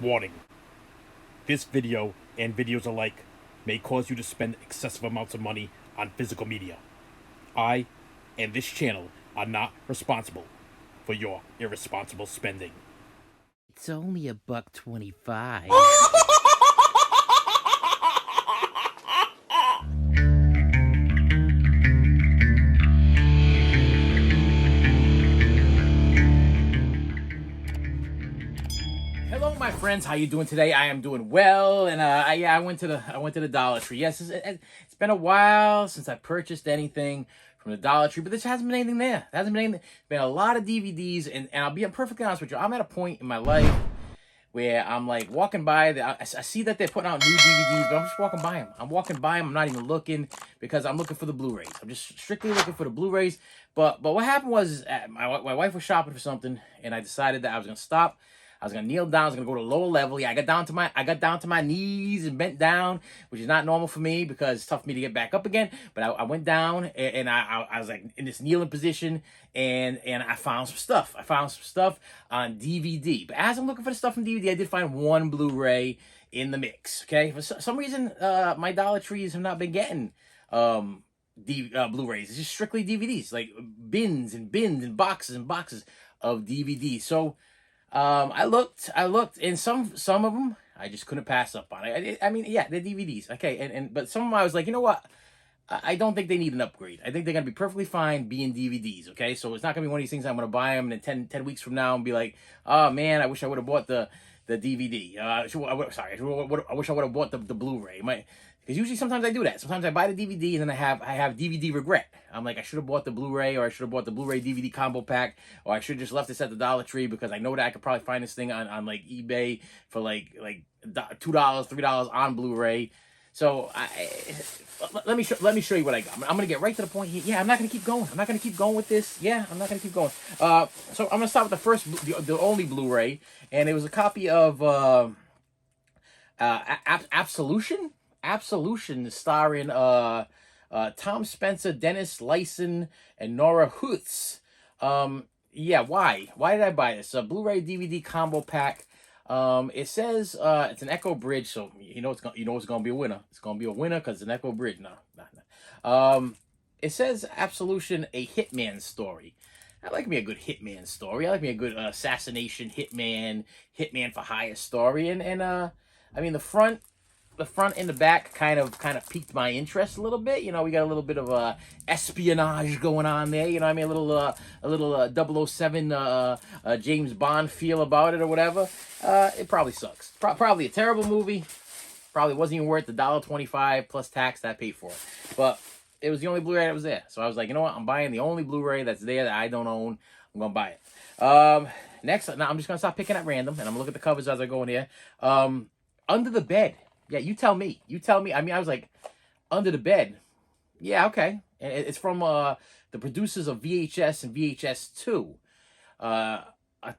Warning. This video and videos alike may cause you to spend excessive amounts of money on physical media. I and this channel are not responsible for your irresponsible spending. It's only $1.25. Hello, my friends. How you doing today? I am doing well, and I went to the Dollar Tree. Yes, it's been a while since I purchased anything from the Dollar Tree, but there hasn't been anything there. There hasn't been anything. Been a lot of DVDs, and I'll be perfectly honest with you. I'm at a point in my life where I'm like walking by. I see that they're putting out new DVDs, but I'm just walking by them. I'm walking by them. I'm not even looking because I'm looking for the Blu-rays. I'm just strictly looking for the Blu-rays. But what happened was my wife was shopping for something, and I decided that I was gonna stop. I was gonna kneel down. I was gonna go to a lower level. Yeah, I got down to my knees and bent down, which is not normal for me because it's tough for me to get back up again. But I went down and I was like in this kneeling position, and I found some stuff. I found some stuff on DVD. But as I'm looking for the stuff on DVD, I did find one Blu-ray in the mix. Okay, for some reason, my Dollar Trees have not been getting Blu-rays. It's just strictly DVDs, like bins and bins and boxes of DVDs. So I looked, and some of them I just couldn't pass up on. I mean, yeah, they're DVDs, okay, but some of them I was like, you know what? I don't think they need an upgrade. I think they're gonna be perfectly fine being DVDs, okay? So it's not gonna be one of these things I'm gonna buy them and then 10 weeks from now and be like, oh man, I wish I would have bought the DVD. I wish I would have bought the Blu-ray. Because usually sometimes I do that. Sometimes I buy the DVD and then I have DVD regret. I'm like, I should have bought the Blu-ray, or I should have bought the Blu-ray DVD combo pack, or I should have just left this at the Dollar Tree because I know that I could probably find this thing on like eBay for like $2, $3 on Blu-ray. So let me show you what I got. I'm gonna get right to the point here. Yeah, I'm not gonna keep going. I'm not gonna keep going with this. Yeah, I'm not gonna keep going. So I'm gonna start with the first, the only Blu-ray, and it was a copy of Absolution. Absolution, starring Tom Spencer, Dennis Lyson, and Nora Hutz. Yeah, why did I buy this? A Blu-ray DVD combo pack. It says it's an Echo Bridge, so you know it's gonna be a winner. It's gonna be a winner because it's an Echo Bridge. No. It says Absolution, a hitman story. I like me a good hitman story. I like me a good assassination hitman for hire story. And I mean the front and the back kind of piqued my interest a little bit. You know, we got a little bit of espionage going on there. You know what I mean? A little 007 James Bond feel about it or whatever. It probably sucks. Probably a terrible movie. Probably wasn't even worth the $1.25 plus tax that I paid for it. But it was the only Blu-ray that was there. So I was like, you know what? I'm buying the only Blu-ray that's there that I don't own. I'm going to buy it. Next, now I'm just going to stop picking at random, and I'm going to look at the covers as I go in here. Under the Bed. Yeah, you tell me. I mean, I was like, Under the Bed. Yeah, okay. And it's from the producers of VHS and VHS 2. A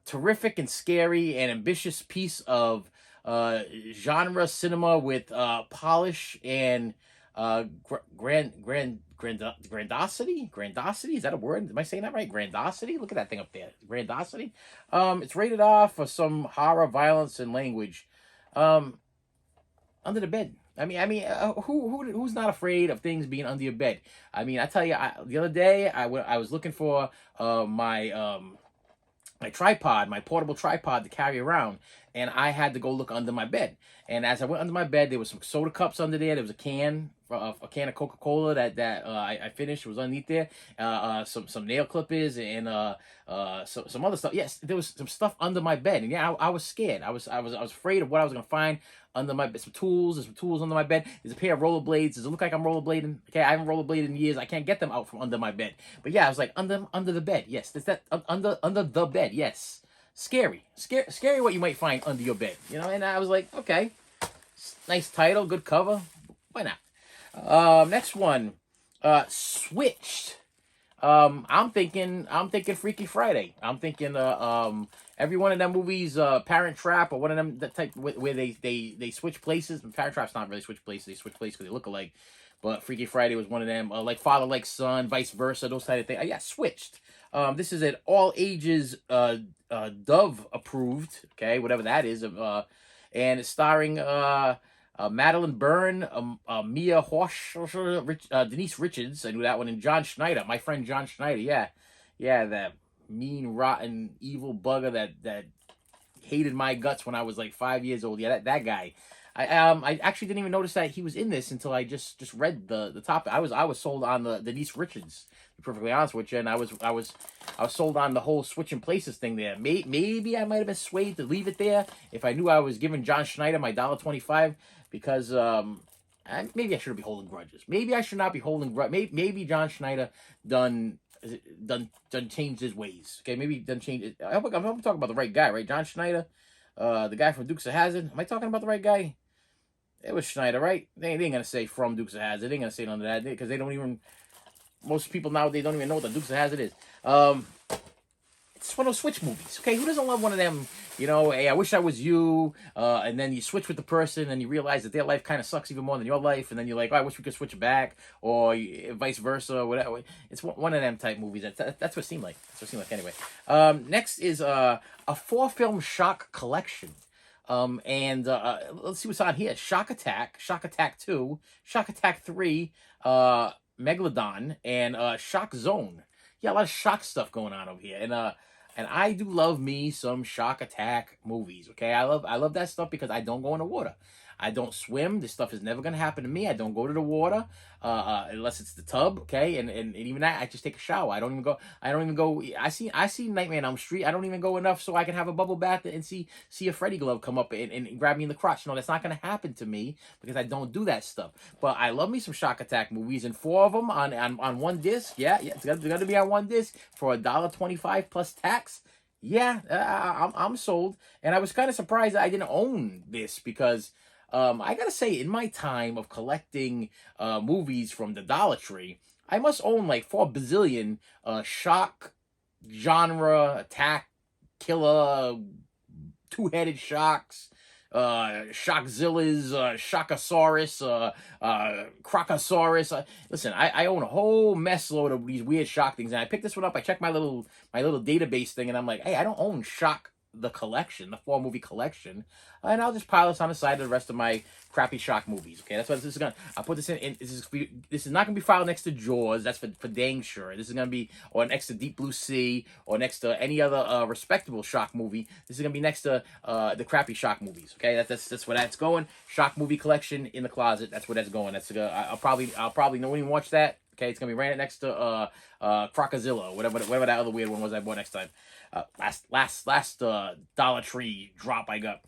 terrific and scary and ambitious piece of genre cinema with polish and grandiosity. Grandiosity, is that a word? Am I saying that right? Grandiosity. Look at that thing up there. Grandiosity. It's rated R for some horror, violence, and language. Under the Bed. I mean, who's not afraid of things being under your bed? I mean, I tell you, the other day I was looking for my tripod, my portable tripod to carry around, and I had to go look under my bed. And as I went under my bed, there was some soda cups under there. There was a can of Coca-Cola that I finished. It was underneath there. Some nail clippers and some other stuff. Yes, there was some stuff under my bed, and yeah, I was scared. I was afraid of what I was gonna find under my bed. There's some tools under my bed. There's a pair of rollerblades. Does it look like I'm rollerblading? Okay, I haven't rollerbladed in years. I can't get them out from under my bed. But yeah, I was like under the bed. Yes, there's that under the bed. Yes, scary what you might find under your bed. You know, and I was like, okay, nice title, good cover. Why not? Next one, Switched. I'm thinking Freaky Friday. I'm thinking every one of them movies, Parent Trap, or one of them that type where they switch places. Parent Trap's not really switch places. They switch places because they look alike. But Freaky Friday was one of them. Like Father Like Son, vice versa, those type of things. Yeah, Switched. This is an all ages Dove approved. Okay, whatever that is. and it's starring Madeline Byrne, Mia Horsch, Denise Richards. I knew that one, and John Schneider, my friend John Schneider. Yeah, yeah, that mean, rotten, evil bugger that hated my guts when I was like 5 years old. Yeah, that guy. I actually didn't even notice that he was in this until I just read the topic. I was sold on the Denise Richards, to be perfectly honest with you, and I was sold on the whole switching places thing there. Maybe I might have been swayed to leave it there if I knew I was giving John Schneider my $1.25, because maybe I shouldn't be holding grudges. Maybe I should not be holding grudges. Maybe John Schneider done changed his ways. Okay, maybe done changed it. I'm talking about the right guy, right? John Schneider, the guy from Dukes of Hazzard. Am I talking about the right guy? It was Schneider, right? They ain't gonna say from Dukes of Hazzard. They ain't gonna say none of that because they don't even. Most people nowadays don't even know what the Dukes of Hazzard is. It's one of those switch movies. Okay, who doesn't love one of them? You know, hey, I wish I was you. And then you switch with the person, and you realize that their life kind of sucks even more than your life. And then you're like, oh, I wish we could switch back, or vice versa, or whatever. It's one of them type movies. That's what it seemed like. That's what it seemed like anyway. Next is a 4-film shock collection. Let's see what's on here. Shock Attack, Shock Attack 2, Shock Attack 3, Megalodon, and Shock Zone. Yeah, a lot of shock stuff going on over here. And I do love me some Shock Attack movies. Okay, I love that stuff because I don't go in the water. I don't swim. This stuff is never gonna happen to me. I don't go to the water unless it's the tub. Okay, and even that, I just take a shower. I don't even go. I see Nightmare on Elm Street. I don't even go enough so I can have a bubble bath and see a Freddy glove come up and grab me in the crotch. No, that's not gonna happen to me because I don't do that stuff. But I love me some Shock Attack movies, and 4 of them on one disc. Yeah, it's gonna be on one disc for $1.25 plus tax. Yeah, I'm sold. And I was kind of surprised that I didn't own this because. I gotta say, in my time of collecting movies from the Dollar Tree, I must own like 4 bazillion shock, genre, attack, killer, 2-headed shocks, Shockzillas, Shockosaurus, Crocosaurus. Listen, I own a whole mess load of these weird shock things, and I picked this one up. I checked my little database thing, and I'm like, hey, I don't own Shock the collection, the 4-movie collection, and I'll just pile this on the side of the rest of my crappy shock movies. Okay, that's what this is gonna. I'll put this in. This is not gonna be filed next to Jaws. That's for dang sure. This is gonna be or next to Deep Blue Sea or next to any other respectable shock movie. This is gonna be next to the crappy shock movies. Okay, that's where that's going. Shock movie collection in the closet. That's where that's going. I'll probably not even watch that. Okay, it's gonna be right next to Crocozilla, whatever that other weird one was I bought next time. Last Dollar Tree drop I got.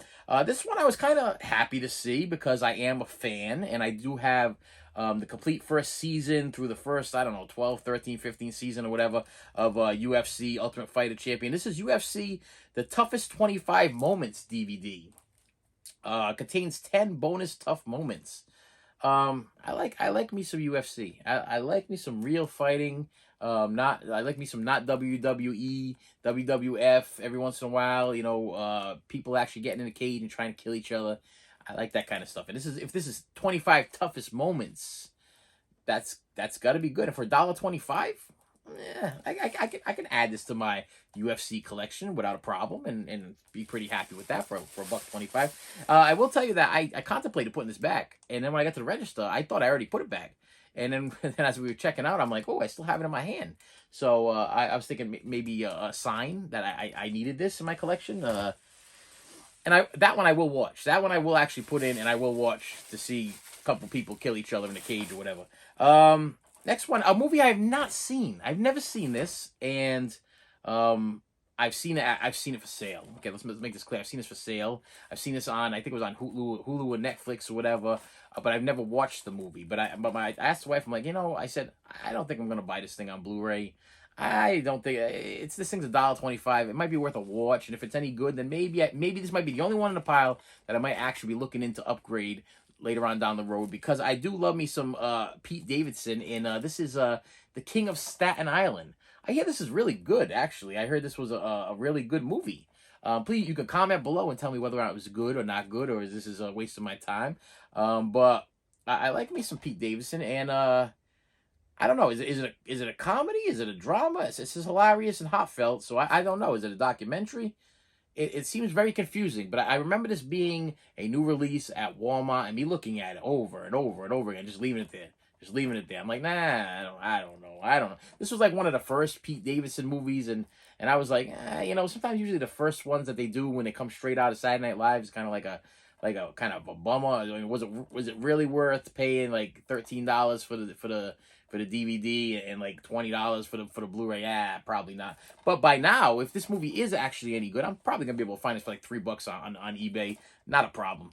This one I was kind of happy to see because I am a fan, and I do have the complete first season through the first, I don't know, 12, 13, 15 season or whatever of UFC Ultimate Fighter Champion. This is UFC The Toughest 25 Moments DVD. Contains 10 bonus tough moments. I like me some UFC. I like me some real fighting. I like me some not WWE, WWF every once in a while. You know, people actually getting in the cage and trying to kill each other. I like that kind of stuff. And if this is 25 toughest moments, that's got to be good. And for $1.25, yeah, I can add this to my UFC collection without a problem and be pretty happy with that for $1.25. I will tell you that I contemplated putting this back, and then when I got to the register, I thought I already put it back. And then as we were checking out, I'm like, oh, I still have it in my hand. So I was thinking maybe a sign that I needed this in my collection. And that one I will watch. That one I will actually put in, and I will watch to see a couple people kill each other in a cage or whatever. Next one, a movie I have not seen. I've never seen this, and I've seen it for sale. Okay, let's make this clear. I've seen this for sale. I've seen this on, I think it was on Hulu or Netflix or whatever. But I've never watched the movie. But I asked the wife. I'm like, I said, I don't think I'm gonna buy this thing on Blu-ray. I don't think this thing's $1.25. It might be worth a watch, and if it's any good, then maybe this might be the only one in the pile that I might actually be looking into upgrade later on down the road, because I do love me some Pete Davidson, and this is The King of Staten Island. I hear this is really good, actually. I heard this was a really good movie. Please, you can comment below and tell me whether or not it was good or not good, or this is a waste of my time. But I like me some Pete Davidson, and I don't know. Is it a comedy? Is it a drama? It's hilarious and heartfelt. So I don't know. Is it a documentary? it seems very confusing. But I remember this being a new release at Walmart and me looking at it over and over and over again, just leaving it there. Just leaving it there. I'm like, nah, I don't know. This was like one of the first Pete Davidson movies, and I was like, sometimes usually the first ones that they do when they come straight out of Saturday Night Live is kind of like a kind of a bummer. I mean, was it really worth paying like $13 for the DVD and like $20 for the Blu-ray? Yeah, probably not. But by now, if this movie is actually any good, I'm probably gonna be able to find it for like $3 on eBay. Not a problem.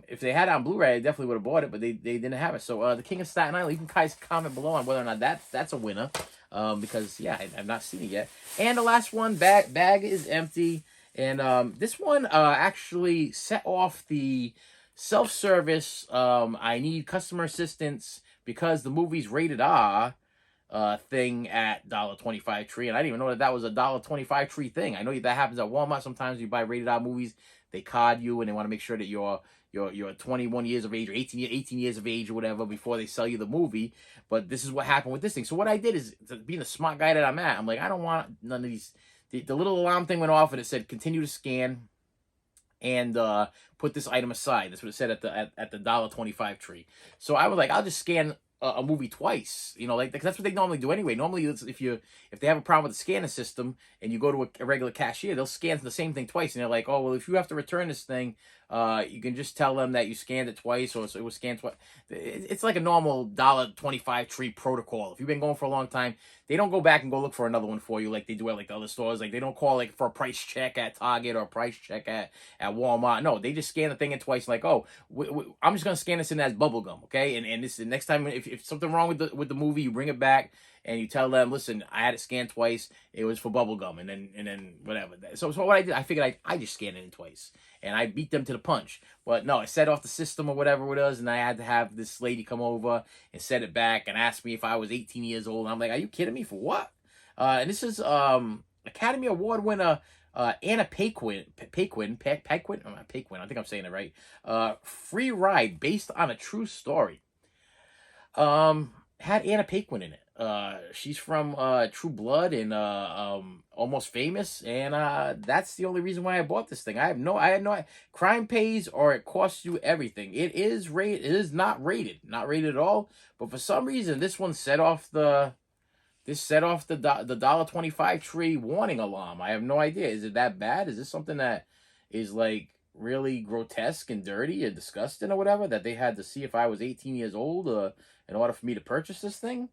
If they had it on Blu-ray, I definitely would have bought it, but they didn't have it. So The King of Staten Island, you can guys comment below on whether or not that's a winner. Because yeah, I've not seen it yet. And the last one, bag is empty. And this one actually set off the self-service I need customer assistance because the movie's rated R thing at $1.25 Tree. And I didn't even know that was a $1.25 Tree thing. I know that happens at Walmart. Sometimes you buy rated R movies, they card you and they want to make sure that you're 21 years of age or 18 years of age or whatever before they sell you the movie. But this is what happened with this thing. So what I did is, being the smart guy that I'm at, I'm like, I don't want none of these. The little alarm thing went off and it said continue to scan and put this item aside. That's what it said at the $1.25 Tree. So I was like, I'll just scan a movie twice, like that's what they normally do anyway. Normally, if they have a problem with the scanning system and you go to a regular cashier, they'll scan the same thing twice, and they're like, oh well, if you have to return this thing, you can just tell them that you scanned it twice, or it was scanned twice. It's like a normal $1.25 Tree protocol. If you've been going for a long time, they don't go back and go look for another one for you like they do at like the other stores. Like they don't call like for a price check at Target or a price check at Walmart. No, they just scan the thing in twice. Like, oh, I'm just gonna scan this in as bubble gum, okay? And this the next time if something wrong with the movie, you bring it back and you tell them, listen, I had it scanned twice. It was for bubble gum, and then whatever. So what I did, I figured I just scanned it in twice, and I beat them to the punch. But no, it set off the system or whatever it was, and I had to have this lady come over and set it back and ask me if I was 18 years old. And I'm like, are you kidding me? For what? And this is Academy Award winner Anna Paquin. I think I'm saying it right. Free Ride, based on a true story. Had Anna Paquin in it. She's from True Blood and Almost Famous, and that's the only reason why I bought this thing. I had no crime pays or it costs you everything. It is not rated at all. But for some reason, this one set off the $1.25 Tree warning alarm. I have no idea. Is it that bad? Is this something that is like really grotesque and dirty and disgusting or whatever that they had to see if I was 18 years old in order for me to purchase this thing?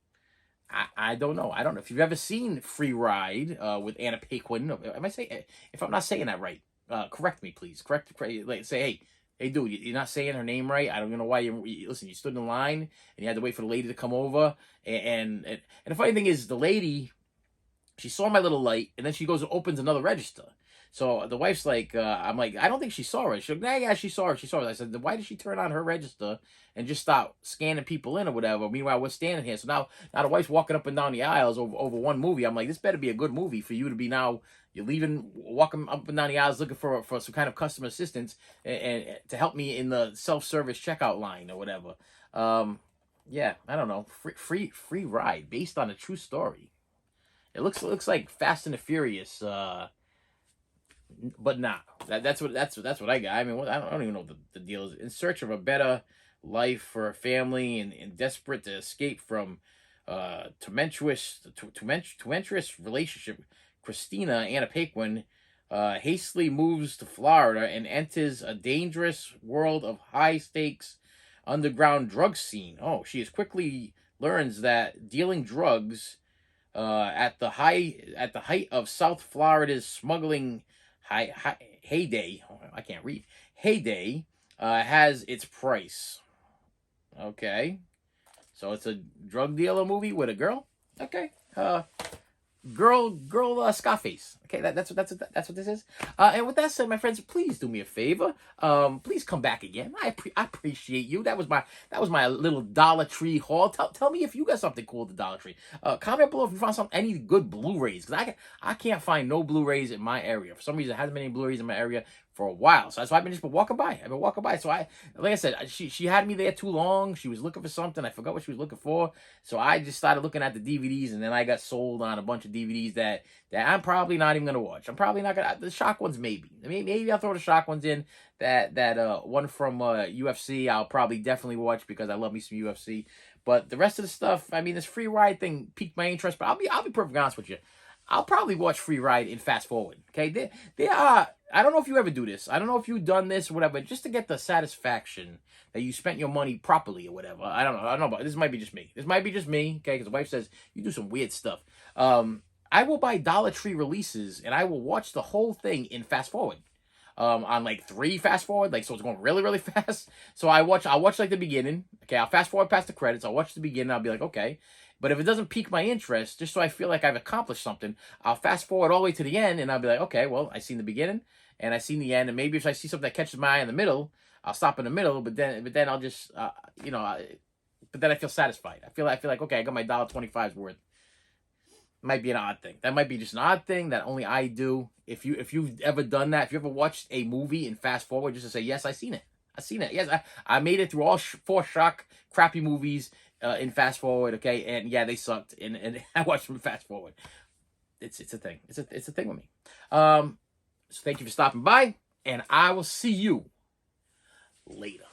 I don't know. I don't know if you've ever seen Free Ride with Anna Paquin. Am I saying, if I'm not saying that right, correct me, please. Correct. Like say, hey, dude, you're not saying her name right. I don't know why listen. You stood in line and you had to wait for the lady to come over. And the funny thing is, the lady, she saw my little light, and then she goes and opens another register. So the wife's like, I'm like, I don't think she saw it. She's like, yeah, she saw it. I said, why did she turn on her register and just start scanning people in or whatever? Meanwhile, we're standing here. So now the wife's walking up and down the aisles over one movie. I'm like, this better be a good movie for you to be now. You're walking up and down the aisles looking for some kind of customer assistance and to help me in the self-service checkout line or whatever. Yeah, I don't know. Free Ride, based on a true story. It looks like Fast and the Furious. But nah, that's what I got. I mean, I don't even know what the deal is. In search of a better life for a family and desperate to escape from tumultuous relationship, Christina Anna Paquin hastily moves to Florida and enters a dangerous world of high stakes underground drug scene. Oh, she is quickly learns that dealing drugs at the height of South Florida's smuggling heyday, I can't read, heyday, has its price. Okay, so it's a drug dealer movie with a girl. Okay, girl Scarface. Okay, that's what this is. And with that said, my friends, please do me a favor. Please come back again. I appreciate you. That was my little Dollar Tree haul. Tell me if you got something cool at the Dollar Tree. Comment below if you found any good Blu-rays, because I can't find no Blu-rays in my area. For some reason, there hasn't been any Blu-rays in my area. for a while. So that's why I've been walking by. I've been walking by. So like I said, she had me there too long. She was looking for something. I forgot what she was looking for. So I just started looking at the DVDs, and then I got sold on a bunch of DVDs that I'm probably not even gonna watch. I'm probably not gonna. The shock ones, maybe. Maybe I'll throw the shock ones in. That one from UFC, I'll probably definitely watch because I love me some UFC. But the rest of the stuff, I mean, this free ride thing piqued my interest. But I'll be perfectly honest with you. I'll probably watch Free Ride and fast forward. Okay, they are. I don't know if you ever do this. I don't know if you've done this or whatever, just to get the satisfaction that you spent your money properly or whatever. I don't know. But this might be just me. Okay, because the wife says you do some weird stuff. I will buy Dollar Tree releases and I will watch the whole thing in fast forward. On like 3 fast forward, like, so it's going really, really fast. So I'll watch like the beginning. Okay, I'll fast forward past the credits. I'll watch the beginning. I'll be like, okay. But if it doesn't pique my interest, just so I feel like I've accomplished something, I'll fast forward all the way to the end, and I'll be like, okay, well, I seen the beginning, and I seen the end, and maybe if I see something that catches my eye in the middle, I'll stop in the middle. But then I'll just, but then I feel satisfied. I feel like, okay, I got my $1.25's worth. Might be an odd thing. That might be just an odd thing that only I do. If you've ever done that, if you ever watched a movie and fast forward just to say, yes, I seen it. Yes, I made it through all 4 shock crappy movies in fast forward. Okay, and yeah, they sucked, and I watched them fast forward. It's a thing. It's a thing with me. So thank you for stopping by, and I will see you later.